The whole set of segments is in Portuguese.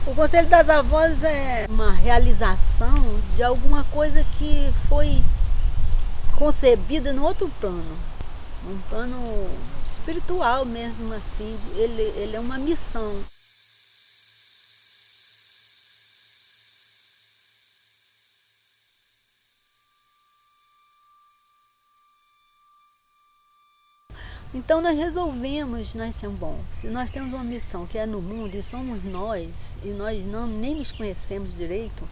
O Conselho das Avós é uma realização de alguma coisa que foi concebida no outro plano, um plano espiritual mesmo assim. Ele é uma missão. Então nós resolvemos, nós somos bom, se nós temos uma missão que é no mundo e somos nós, e nós não, nem nos conhecemos direito,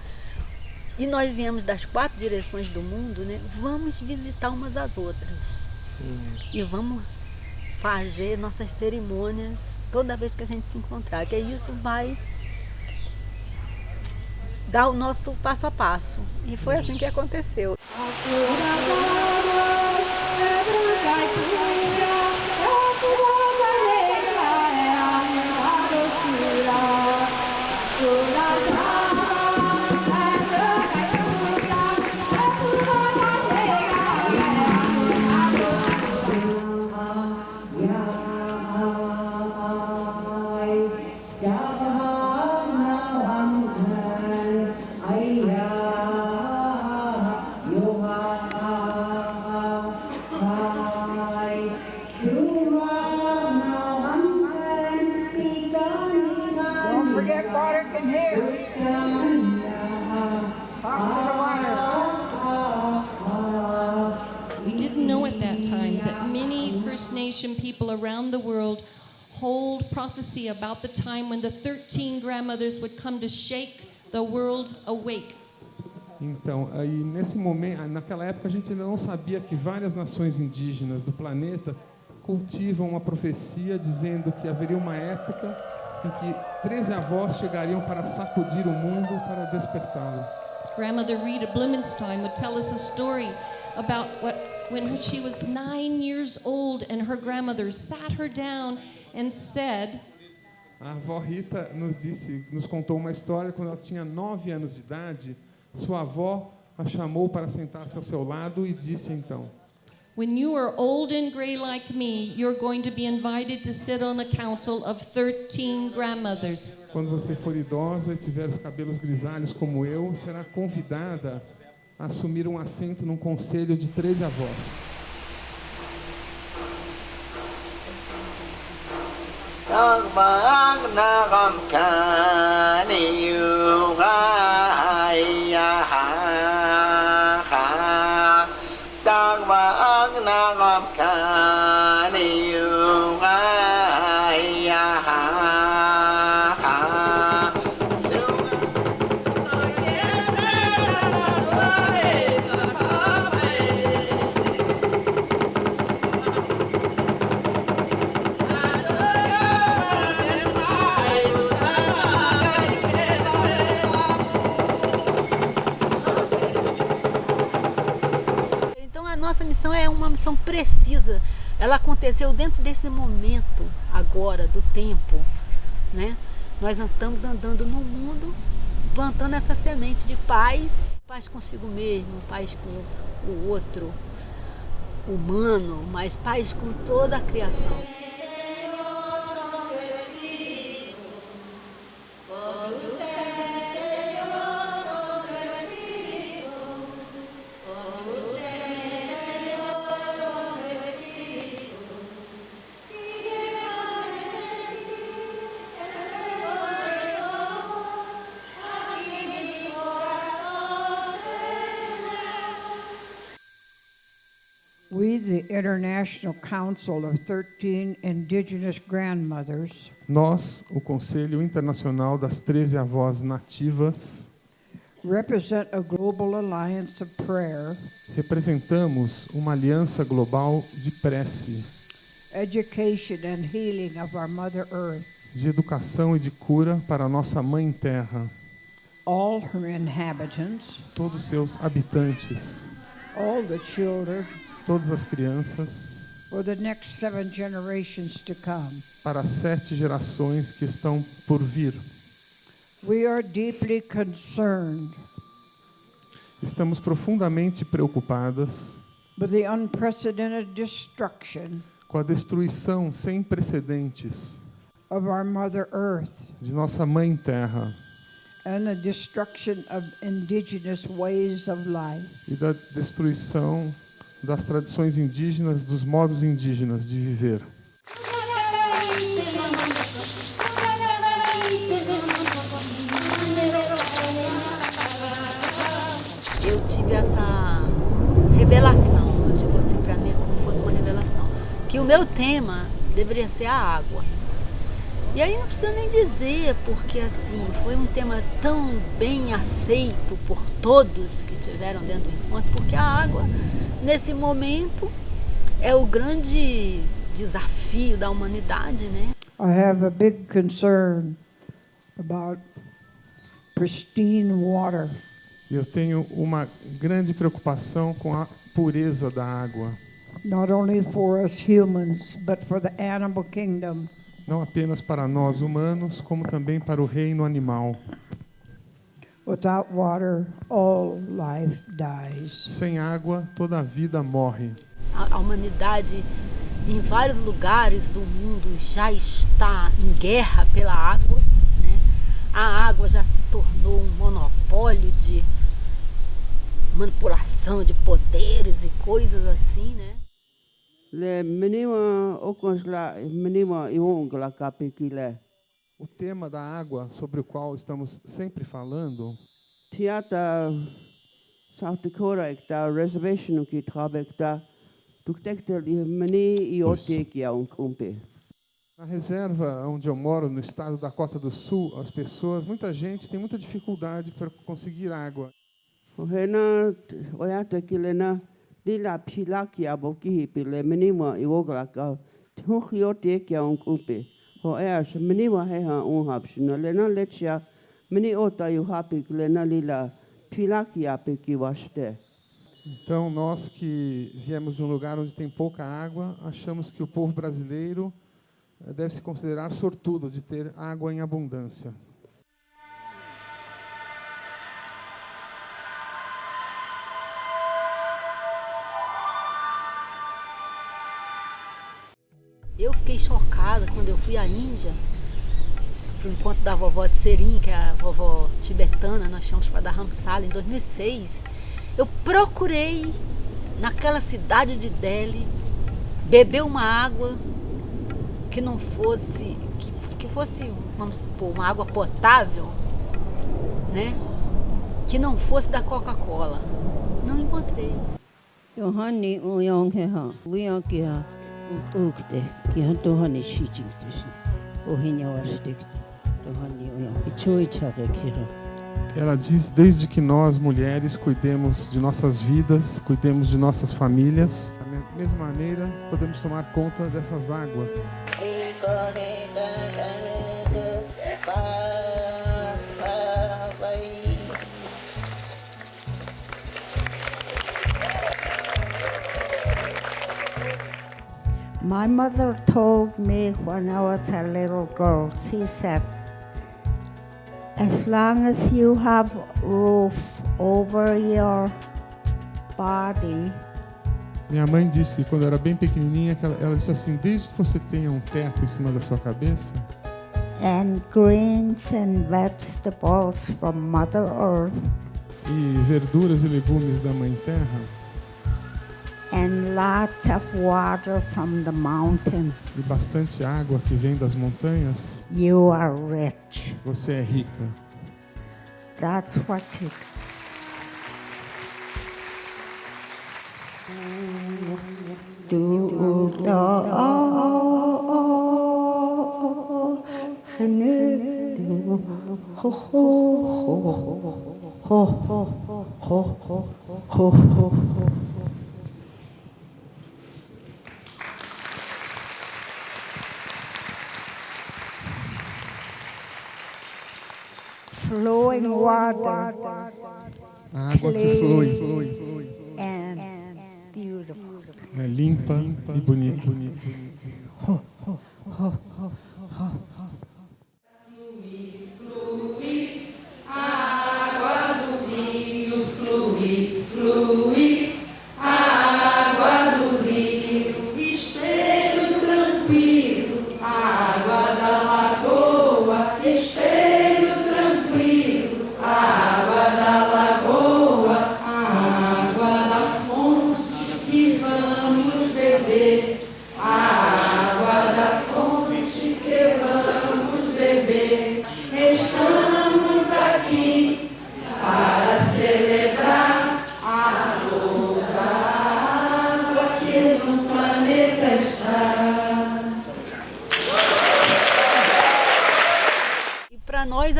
e nós viemos das 4 direções do mundo, né? Vamos visitar umas às outras. E vamos fazer nossas cerimônias toda vez que a gente se encontrar, que isso vai dar o nosso passo a passo. E foi assim que aconteceu. We didn't know at that time that many First Nation people around the world hold prophecy about the time when the 13 grandmothers would come to shake the world awake. Então, aí nesse momento, naquela época a gente ainda não sabia que várias nações indígenas do planeta cultivam uma profecia dizendo que haveria uma época em que 13 avós chegariam para sacudir o mundo, para despertá-lo. Grandmother Rita Blumenstein would tell us a story about when she was 9 years old and her grandmother sat her down and said, A avó Rita nos contou uma história quando ela tinha 9 anos de idade. Sua avó a chamou para sentar-se ao seu lado e disse então: when you are old and gray like me, you're going to be invited to sit on a council of 13 grandmothers. Quando você for idosa e tiver os cabelos grisalhos como eu, será convidada a assumir um assento num conselho de 13 avós. Nossa missão é uma missão precisa. Ela aconteceu dentro desse momento agora do tempo, né? Nós estamos andando no mundo, plantando essa semente de paz, paz consigo mesmo, paz com o outro humano, mas paz com toda a criação. We, the International Council of 13 Indigenous Grandmothers, Nós, o Conselho Internacional das 13 Avós Nativas, represent a global alliance of prayer, representamos uma aliança global de prece, education and healing of our Mother Earth, de educação e de cura para a nossa Mãe Terra, all her inhabitants, todos seus habitantes, all the children, todas as crianças, for the next 7 generations to come. para as 7 gerações que estão por vir. We are deeply concerned Estamos profundamente preocupadas with the unprecedented destruction com a destruição sem precedentes of our Mother Earth. de nossa Mãe Terra. and the destruction of indigenous ways of life. e da destruição das tradições indígenas, dos modos indígenas de viver. Eu tive essa revelação, eu digo assim para mim como se fosse uma revelação, que o meu tema deveria ser a água. E aí não precisa nem dizer, porque assim, foi um tema tão bem aceito por todos que estiveram dentro do encontro, porque a água, nesse momento, é o grande desafio da humanidade, né? I have a big concern about pristine water. Eu tenho uma grande preocupação com a pureza da água, Not only for us humans, but for the animal kingdom. não apenas para nós humanos, como também para o reino animal. Without water, all life dies. Sem água, toda a vida morre. A humanidade, em vários lugares do mundo, já está em guerra pela água, né? A água já se tornou um monopólio de manipulação de poderes e coisas assim, né? Le menima okonsla menima iwongla kapikile. O tema da água, sobre o qual estamos sempre falando, Tiata South Dakota ekta reservation ki trabekta tuktekta li meni iote ki aunkumpe. na reserva onde eu moro, no estado da Dakota do Sul, as pessoas, muita gente tem muita dificuldade para conseguir água. Ohena oyata kilena lila pilaki aboki pile menima iwongla ka tukiote ki aunkumpe. Ho eas menima heha unhapsina lena lechia meni ota yuhapi kilena lila pilaki apiki waste. Então, nós que viemos de um lugar onde tem pouca água, achamos que o povo brasileiro deve se considerar sortudo de ter água em abundância. Eu fiquei chocada quando eu fui à Índia, para o encontro da vovó de Serim, que é a vovó tibetana, nós chamamos para Dharamsala, em 2006. Eu procurei, naquela cidade de Delhi, beber uma água que não fosse, que fosse, vamos supor, uma água potável, né? Que não fosse da Coca-Cola. Não encontrei. Tohani uyong heha, uyong kia ukte, kia tohani shijimtes, ohinya wastekte, tohani uyong kichui chage kira. Ela diz, desde que nós, mulheres, cuidemos de nossas vidas, cuidemos de nossas famílias, da mesma maneira, podemos tomar conta dessas águas. My mother told me when I was a little girl, she said, as long as you have roof over your body, Minha mãe disse que quando eu era bem pequenininha, que ela disse assim, desde que você tenha um teto em cima da sua cabeça, and greens and vegetables from Mother Earth, e verduras e legumes da Mãe Terra, and lots of water from the mountain, e bastante água que vem das montanhas, you are rich. você é rica. That's what it. Flowing water A água que flui, and beautiful. é limpa e bonita.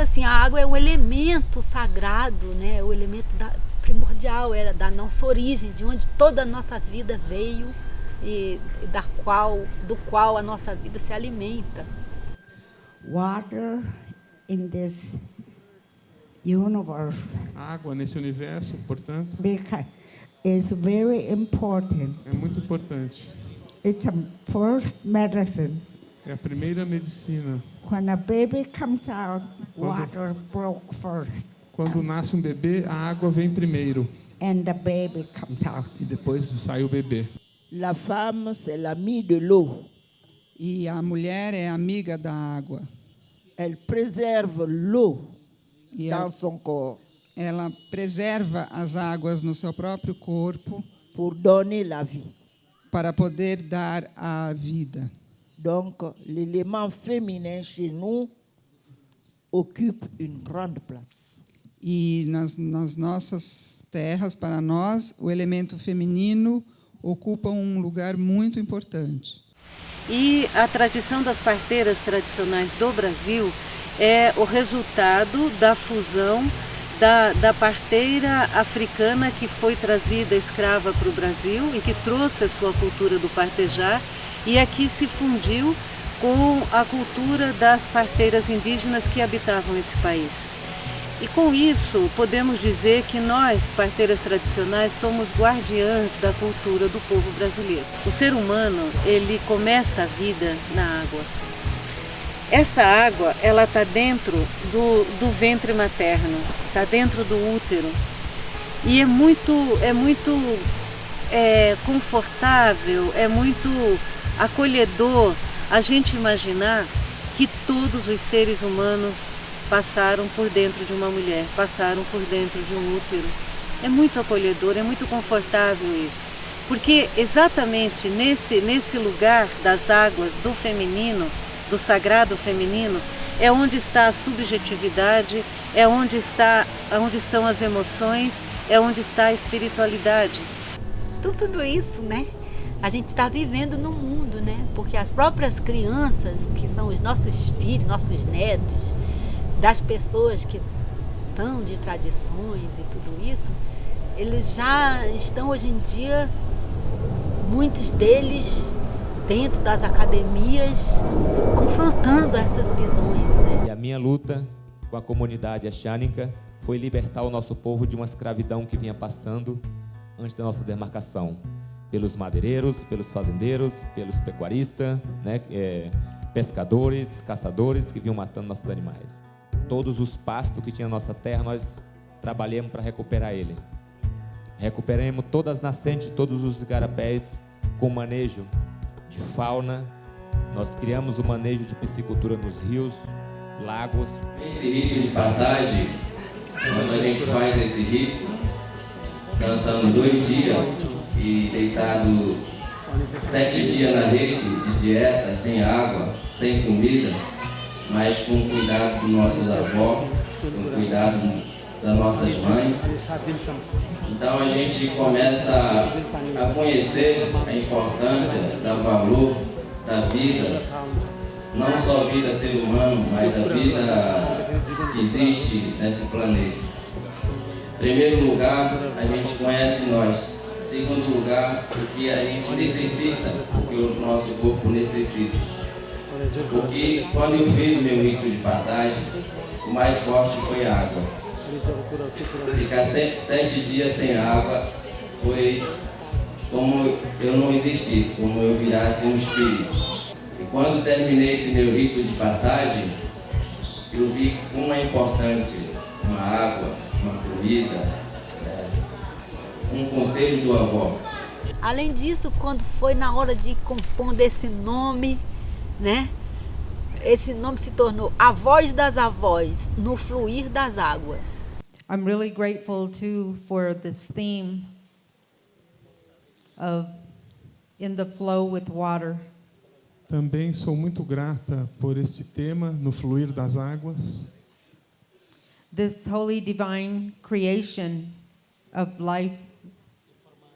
assim, a água é um elemento sagrado, né? O elemento primordial, é da nossa origem, de onde toda a nossa vida veio e do qual a nossa vida se alimenta. Water in this universe A água nesse universo, portanto, is very important. é muito importante. It's a first medicine. É a primeira medicina. When a baby comes out, water broke first, Quando nasce um bebê, a água vem primeiro and the baby comes out. e depois sai o bebê. La femme, c'est l'amie de l'eau. E a mulher é amiga da água. Elle préserve l'eau E dans son corps ela preserva as águas no seu próprio corpo pour donner la vie. para poder dar a vida. Donc, l'élément féminin chez nous occupe une grande place. E nas nossas terras, para nós, o elemento feminino ocupa um lugar muito importante. E a tradição das parteiras tradicionais do Brasil é o resultado da fusão da parteira africana que foi trazida escrava para o Brasil e que trouxe a sua cultura do partejar e aqui se fundiu com a cultura das parteiras indígenas que habitavam esse país. E com isso, podemos dizer que nós, parteiras tradicionais, somos guardiãs da cultura do povo brasileiro. O ser humano, ele começa a vida na água. Essa água, ela está dentro do ventre materno, está dentro do útero. E é muito confortável, é muito acolhedor a gente imaginar que todos os seres humanos passaram por dentro de uma mulher, passaram por dentro de um útero. É muito acolhedor, é muito confortável isso. Porque exatamente nesse lugar das águas do feminino, do sagrado feminino, é onde está a subjetividade, é onde estão as emoções, é onde está a espiritualidade. Então tudo isso, né? A gente está vivendo no mundo, né? Porque as próprias crianças, que são os nossos filhos, nossos netos, das pessoas que são de tradições e tudo isso, eles já estão hoje em dia, muitos deles, dentro das academias, confrontando essas visões, né? E a minha luta com a comunidade axânica foi libertar o nosso povo de uma escravidão que vinha passando antes da nossa demarcação. Pelos madeireiros, pelos fazendeiros, pelos pecuaristas, né, pescadores, caçadores que vinham matando nossos animais. Todos os pastos que tinha na nossa terra, nós trabalhamos para recuperar ele. Recuperamos todas as nascentes, todos os igarapés com manejo de fauna. Nós criamos o manejo de piscicultura nos rios, lagos. Esse rito de passagem, quando a gente faz esse rito, dançando 2 dias e deitado 7 dias na rede de dieta, sem água, sem comida, mas com cuidado dos nossos avós, com cuidado das nossas mães. Então a gente começa a conhecer a importância do valor da vida, não só a vida ser humano, mas a vida que existe nesse planeta. Em primeiro lugar, a gente conhece nós. Em segundo lugar, o que a gente necessita, o que o nosso corpo necessita. Porque quando eu fiz o meu rito de passagem, o mais forte foi a água. Ficar 7 dias sem água foi como eu não existisse, como eu virasse um espírito. E quando terminei esse meu rito de passagem, eu vi como é importante uma água, uma comida, um conselho do avô. Além disso, quando foi na hora de compor esse nome, né? Esse nome se tornou A Voz das Avós, no Fluir das Águas. I'm really grateful too for this theme of In the Flow with Water. Também sou muito grata por este tema, no fluir das águas. This holy divine creation of life.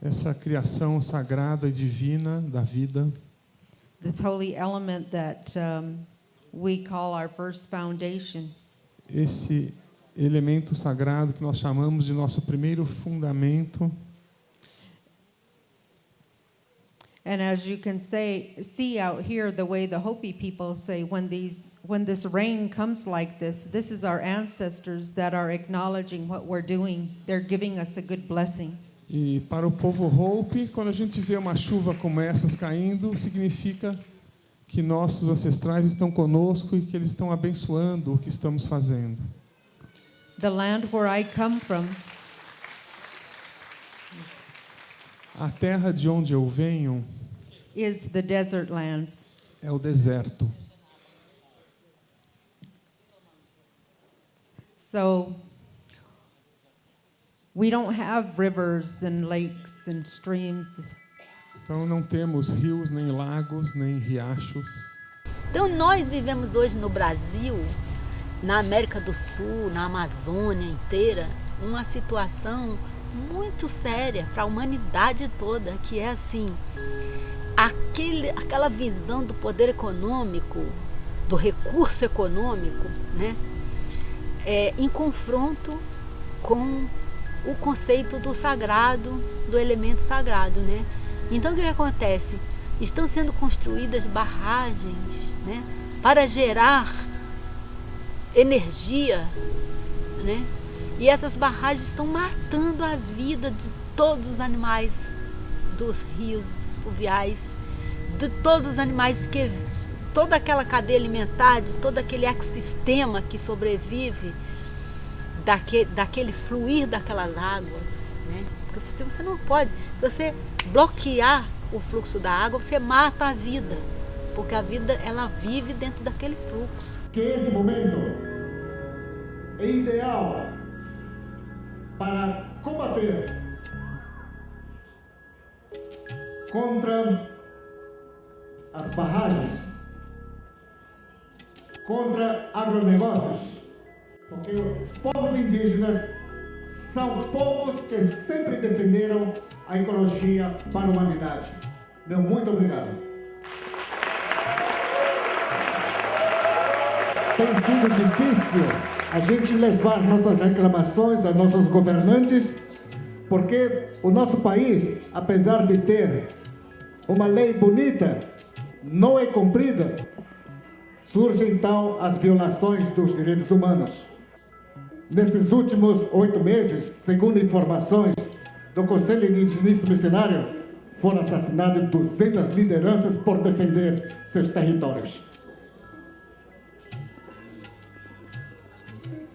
Essa criação sagrada e divina da vida. This holy element that we call our first foundation. esse elemento sagrado que nós chamamos de nosso primeiro fundamento. And as you can see out here, the way the Hopi people say, when this rain comes like this is our ancestors that are acknowledging what we're doing. They're giving us a good blessing. E para o povo Hopi, quando a gente vê uma chuva como essas caindo, significa que nossos ancestrais estão conosco e que eles estão abençoando o que estamos fazendo. The land where I come from, a terra de onde eu venho is the desert lands. É o deserto. So we don't have rivers and lakes and streams. Então não temos rios, nem lagos, nem riachos. Então nós vivemos hoje no Brasil, na América do Sul, na Amazônia inteira, uma situação muito séria para a humanidade toda, que é assim, aquela visão do poder econômico, do recurso econômico, né, em confronto com o conceito do sagrado, do elemento sagrado, né? Então o que acontece? Estão sendo construídas barragens, né, para gerar energia, né? E essas barragens estão matando a vida de todos os animais dos rios fluviais, de todos os animais toda aquela cadeia alimentar, de todo aquele ecossistema que sobrevive daquele fluir daquelas águas, né? Porque você não pode, você bloquear o fluxo da água, você mata a vida, porque a vida ela vive dentro daquele fluxo. Que esse momento é ideal para combater contra as barragens, contra agronegócios, porque os povos indígenas são povos que sempre defenderam a ecologia para a humanidade. Meu muito obrigado. Tem sido difícil a gente levar nossas reclamações a nossos governantes, porque o nosso país, apesar de ter uma lei bonita, não é cumprida. Surgem então as violações dos direitos humanos. Nesses últimos 8 meses, segundo informações do Conselho Indigenista Missionário, foram assassinadas 200 lideranças por defender seus territórios.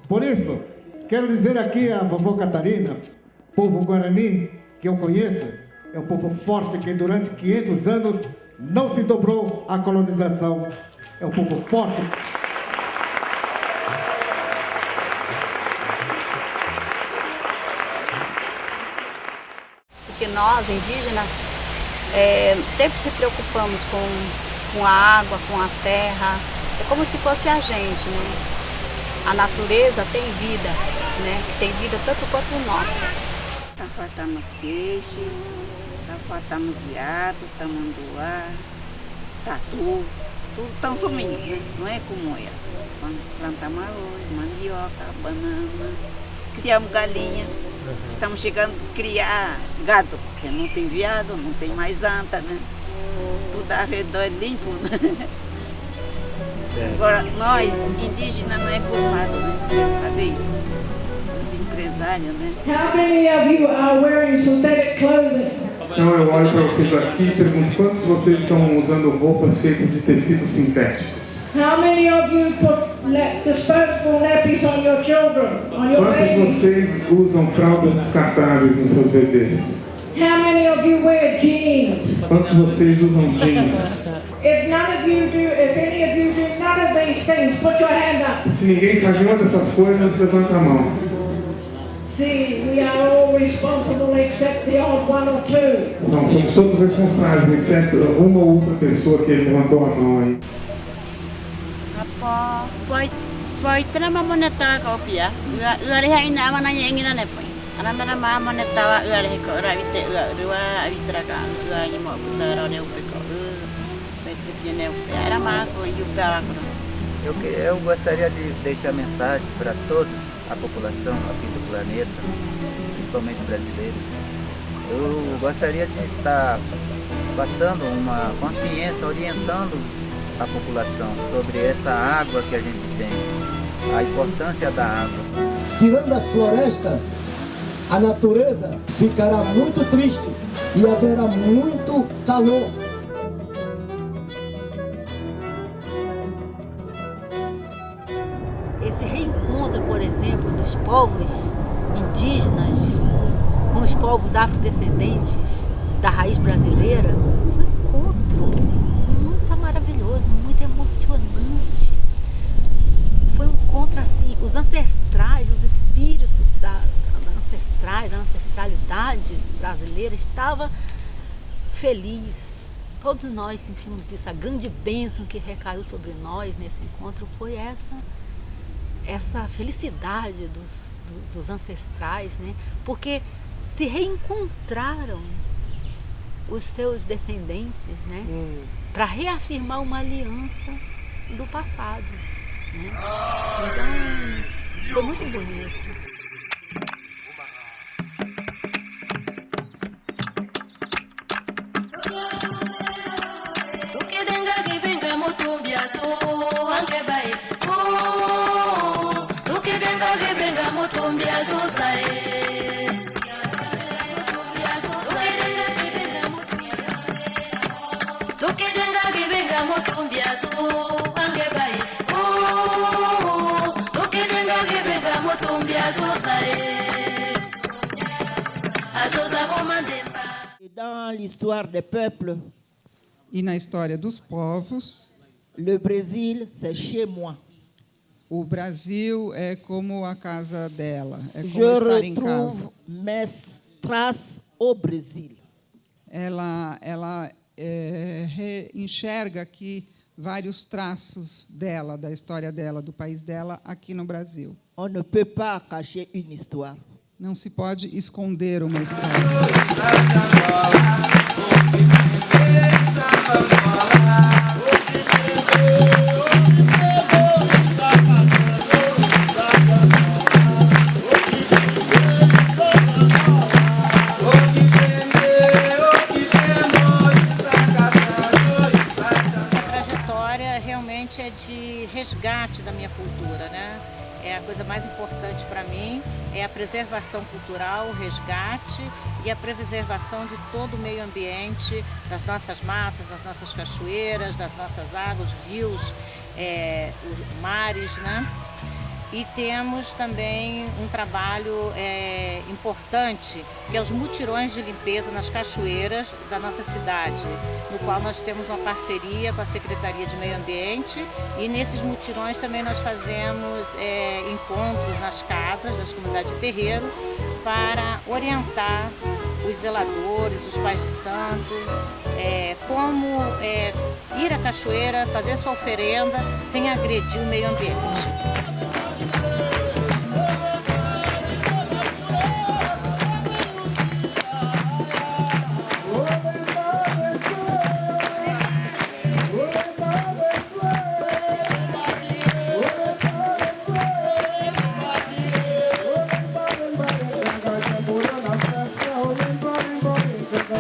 Por isso, quero dizer aqui à vovó Catarina, povo guarani que eu conheço, é um povo forte que durante 500 anos não se dobrou à colonização. É um povo forte. Porque nós, indígenas, sempre se preocupamos com a água, com a terra. É como se fosse a gente, né? A natureza tem vida, né? Tem vida tanto quanto nós. Está faltando peixe, está faltando veado, tamanduá, tatu, tudo estão sumindo, né? Não é como era. Plantamos arroz, mandioca, banana, criamos galinha. Estamos chegando a criar gado, porque não tem veado, não tem mais anta, né? Tudo ao redor é limpo, né? Agora, nós, indígenas, não é culpado, né? Fazer isso. Os empresários, né? How many of you are wearing synthetic clothing? Então eu olho para vocês aqui e pergunto quantos de vocês estão usando roupas feitas de tecidos sintéticos? How many of you put disposable nappies on your children, on your Quantos de babies? vocês usam fraldas descartáveis nos seus bebês? How many of you wear jeans? Quantos de vocês usam jeans? If none of you do, if any of you do none of these things, put your hand up. Se ninguém faz nenhuma dessas coisas, levanta a mão. See, we are all responsible except the odd one or two. Não, somos todos responsáveis, exceto uma ou outra pessoa que levantou a mão aí. Poi tena mamoneta ka opia. Uare hai na mana yengina ne poi. Ana mana mamoneta wa uare ko ravite ua avitra ka ua yimo putara ne upeko. Era mago yuka ko. Eu gostaria de deixar mensagem para toda a população aqui do planeta, principalmente brasileiros. Eu gostaria de estar passando uma consciência, orientando a população sobre essa água que a gente tem, a importância da água. Tirando as florestas, a natureza ficará muito triste e haverá muito calor. Esse reencontro, por exemplo, dos povos indígenas com os povos afrodescendentes da raiz brasileira, um encontro muito maravilhoso, muito emocionante. Foi um encontro assim, os ancestrais, os espíritos da ancestralidade brasileira estavam felizes. Todos nós sentimos isso. A grande bênção que recaiu sobre nós nesse encontro foi essa felicidade dos ancestrais, né? Porque se reencontraram os seus descendentes, né? Para reafirmar uma aliança do passado, né? Então, foi muito bonito. Dans l'histoire des peuples, e na história dos povos, le Brésil, c'est chez moi. O Brasil é como a casa dela, é como Je estar em casa. retrouve mes traces au Brésil. Ela enxerga aqui vários traços dela, da história dela, do país dela, aqui no Brasil. On ne peut pas cacher une histoire. Não se pode esconder uma história. A trajetória realmente é de resgate da minha cultura, né? É a coisa mais importante para mim, é a preservação cultural, o resgate e a preservação de todo o meio ambiente, das nossas matas, das nossas cachoeiras, das nossas águas, rios, os mares, né? E temos também um trabalho importante, que é os mutirões de limpeza nas cachoeiras da nossa cidade, no qual nós temos uma parceria com a Secretaria de Meio Ambiente, e nesses mutirões também nós fazemos encontros nas casas das comunidades de terreiro para orientar os zeladores, os pais de santo, como ir à cachoeira, fazer sua oferenda sem agredir o meio ambiente.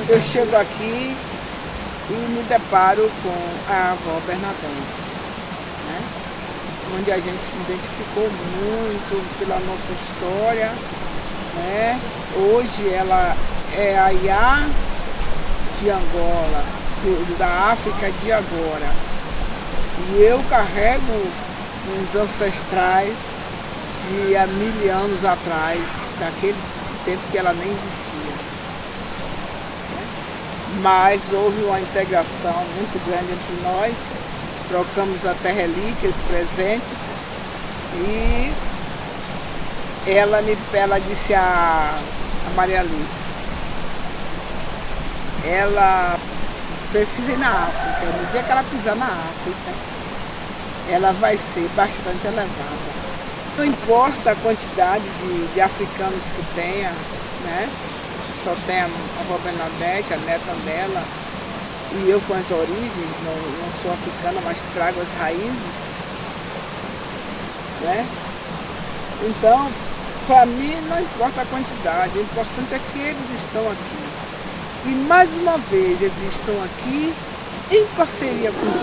Eu chego aqui e me deparo com a avó Bernadette, né? Onde a gente se identificou muito pela nossa história, né? Hoje ela é a Iá de Angola, da África de agora. E eu carrego uns ancestrais de há 1000 anos atrás, daquele tempo que ela nem existia. Mas houve uma integração muito grande entre nós, trocamos até relíquias, presentes, e ela disse a Maria Alice, ela precisa ir na África, no dia que ela pisar na África, ela vai ser bastante elevada. Não importa a quantidade de africanos que tenha, né? Só tem a avó Bernadette, a neta dela, e eu com as origens, não sou africana, mas trago as raízes. né? Então, para mim não importa a quantidade, o importante é que eles estão aqui. E mais uma vez eles estão aqui em parceria com os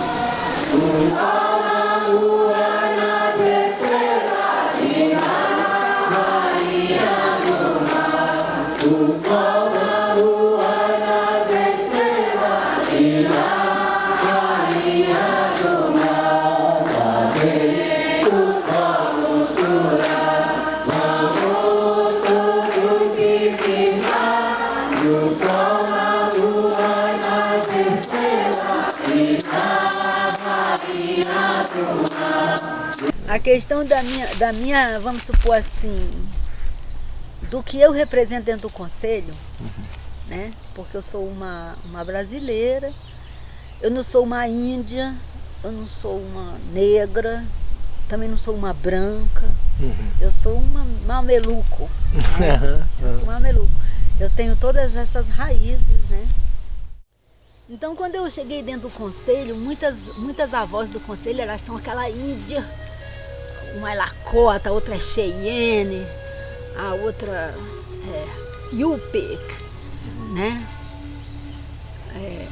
A questão da minha, vamos supor assim, do que eu represento dentro do conselho, né? Porque eu sou uma brasileira, eu não sou uma índia, eu não sou uma negra, também não sou uma branca, eu sou uma mameluco, né? Eu sou mameluco. Eu tenho todas essas raízes, né? Então, quando eu cheguei dentro do conselho, muitas avós do conselho, elas são aquela índia, uma é Lakota, a outra é Cheyenne, a outra é Yupik, né?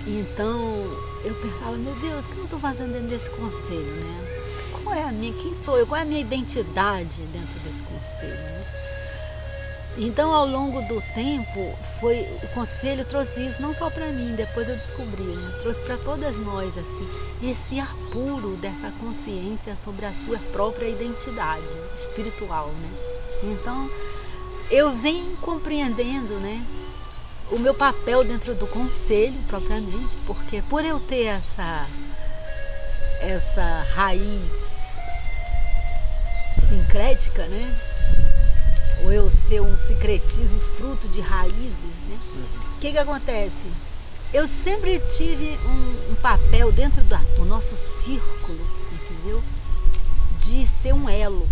Então, eu pensava, meu Deus, o que eu estou fazendo dentro desse conselho, né? Qual é a minha, quem sou eu, qual é a minha identidade dentro desse conselho, né? Então, ao longo do tempo, o conselho trouxe isso não só para mim, depois eu descobri, né? Trouxe para todas nós, assim, esse apuro dessa consciência sobre a sua própria identidade espiritual, né? Então, eu venho compreendendo, né, o meu papel dentro do conselho, propriamente, porque por eu ter essa raiz sincrética, né? Ou eu ser um sincretismo fruto de raízes, né? O que acontece? Eu sempre tive um papel dentro do nosso círculo, entendeu? De ser um elo.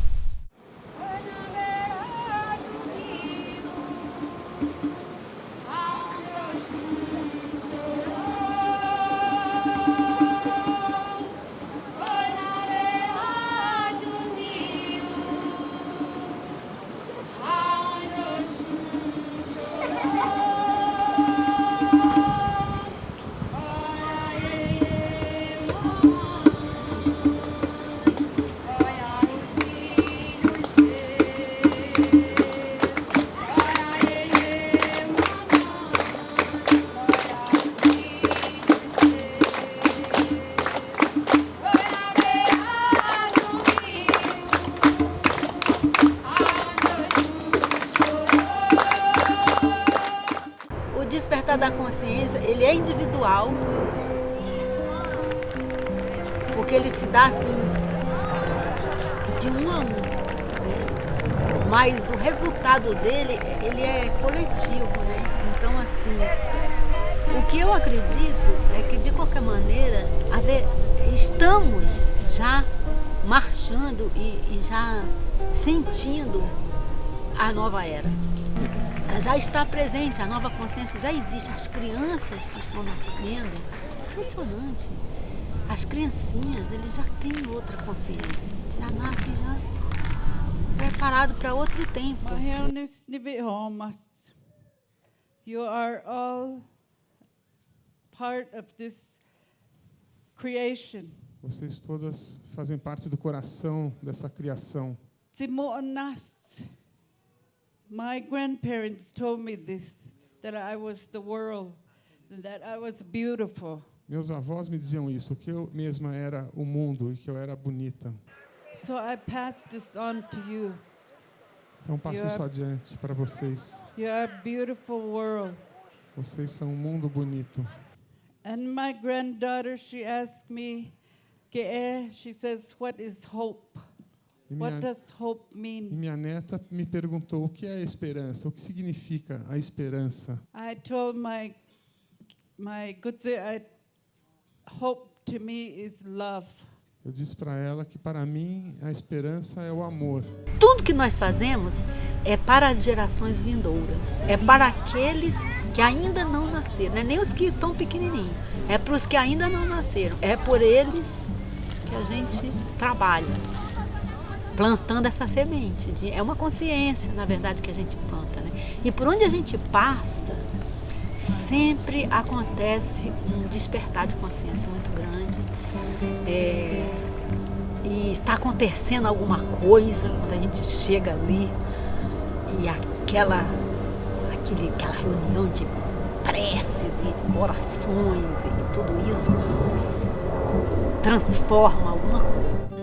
Da consciência, ele é individual, porque ele se dá assim de um a um, né? Mas o resultado dele, ele é coletivo, né? Então, assim, o que eu acredito é que, de qualquer maneira, estamos já marchando e já sentindo a nova era. Já está presente, a nova consciência já existe. As crianças que estão nascendo, impressionante. As criancinhas, eles já têm outra consciência, já nascem já preparados para outro tempo. You are all part of this creation. Vocês todas fazem parte do coração dessa criação. My grandparents told me this, that I was the world, that I was beautiful. Meus avós me diziam isso, que eu mesma era o mundo e que eu era bonita. So I pass this on to you. Então passo isso adiante para vocês. You are a beautiful world. Vocês são um mundo bonito. And my granddaughter, she asked me, she says, what is hope? What does hope mean? E minha neta me perguntou o que é a esperança, o que significa a esperança. I told my Gutze, hope to me is love. Eu disse para ela que para mim a esperança é o amor. Tudo que nós fazemos é para as gerações vindouras, é para aqueles que ainda não nasceram, não é nem os que estão pequenininhos, é para os que ainda não nasceram, é por eles que a gente trabalha. plantando essa semente. É uma consciência, na verdade, que a gente planta, né? E por onde a gente passa, sempre acontece um despertar de consciência muito grande. E está acontecendo alguma coisa quando a gente chega ali e aquela reunião de preces e corações e tudo isso transforma alguma coisa.